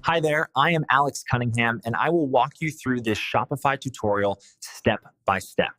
Hi there, I am Alex Cunningham, and I will walk you through this Shopify tutorial step by step.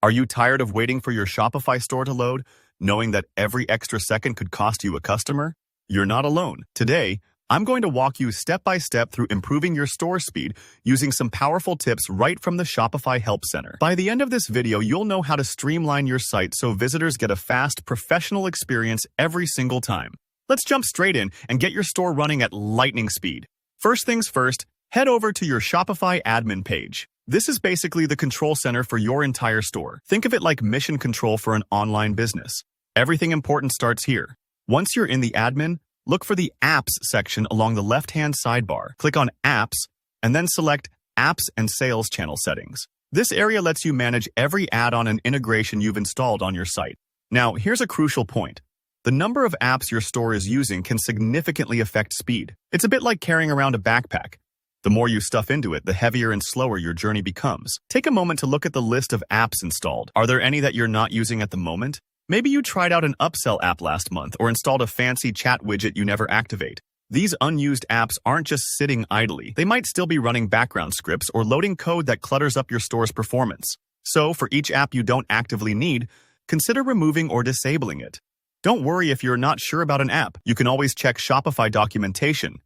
Are you tired of waiting for your Shopify store to load, knowing that every extra second could cost you a customer? You're not alone. Today, I'm going to walk you step by step through improving your store speed using some powerful tips right from the Shopify Help Center. By the end of this video, you'll know how to streamline your site so visitors get a fast, professional experience every single time. Let's jump straight in and get your store running at lightning speed. First things first, head over to your Shopify admin page. This is basically the control center for your entire store. Think of it like mission control for an online business. Everything important starts here. Once you're in the admin, look for the Apps section along the left-hand sidebar. Click on Apps, and then select Apps and Sales Channel Settings. This area lets you manage every add-on and integration you've installed on your site. Now, here's a crucial point. The number of apps your store is using can significantly affect speed. It's a bit like carrying around a backpack. The more you stuff into it, the heavier and slower your journey becomes. Take a moment to look at the list of apps installed. Are there any that you're not using at the moment? Maybe you tried out an upsell app last month or installed a fancy chat widget you never activate. These unused apps aren't just sitting idly. They might still be running background scripts or loading code that clutters up your store's performance. So, for each app you don't actively need, consider removing or disabling it. Don't worry if you're not sure about an app. You can always check Shopify documentation.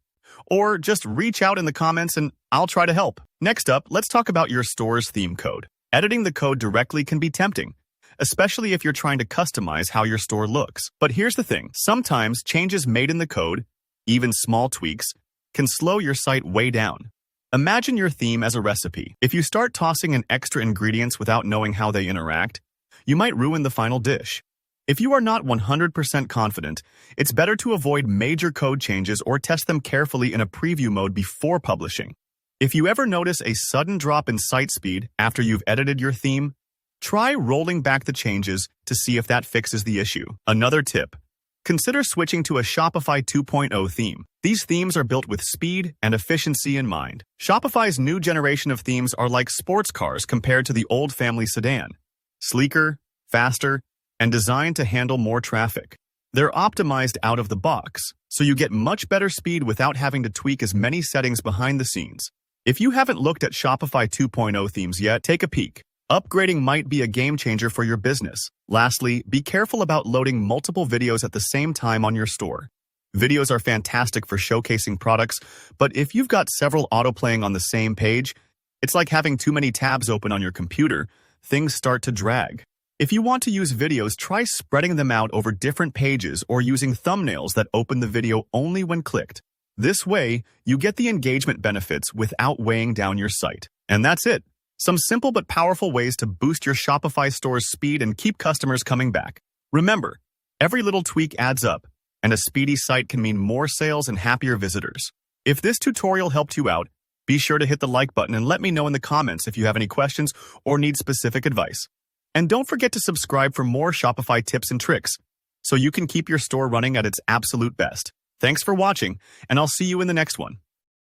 Or just reach out in the comments and I'll try to help. Next up, let's talk about your store's theme code. Editing the code directly can be tempting, especially if you're trying to customize how your store looks. But here's the thing. Sometimes changes made in the code, even small tweaks, can slow your site way down. Imagine your theme as a recipe. If you start tossing in extra ingredients without knowing how they interact, you might ruin the final dish. If you are not 100% confident, it's better to avoid major code changes or test them carefully in a preview mode before publishing. If you ever notice a sudden drop in site speed after you've edited your theme, try rolling back the changes to see if that fixes the issue. Another tip: consider switching to a Shopify 2.0 theme. These themes are built with speed and efficiency in mind. Shopify's new generation of themes are like sports cars compared to the old family sedan. Sleeker, faster, and designed to handle more traffic. They're optimized out of the box, so you get much better speed without having to tweak as many settings behind the scenes. If you haven't looked at Shopify 2.0 themes yet, take a peek. Upgrading might be a game changer for your business. Lastly, be careful about loading multiple videos at the same time on your store. Videos are fantastic for showcasing products, but if you've got several autoplaying on the same page, it's like having too many tabs open on your computer. Things start to drag. If you want to use videos, try spreading them out over different pages or using thumbnails that open the video only when clicked. This way, you get the engagement benefits without weighing down your site. And that's it. Some simple but powerful ways to boost your Shopify store's speed and keep customers coming back. Remember, every little tweak adds up, and a speedy site can mean more sales and happier visitors. If this tutorial helped you out, be sure to hit the like button and let me know in the comments if you have any questions or need specific advice. And don't forget to subscribe for more Shopify tips and tricks, so you can keep your store running at its absolute best. Thanks for watching, and I'll see you in the next one.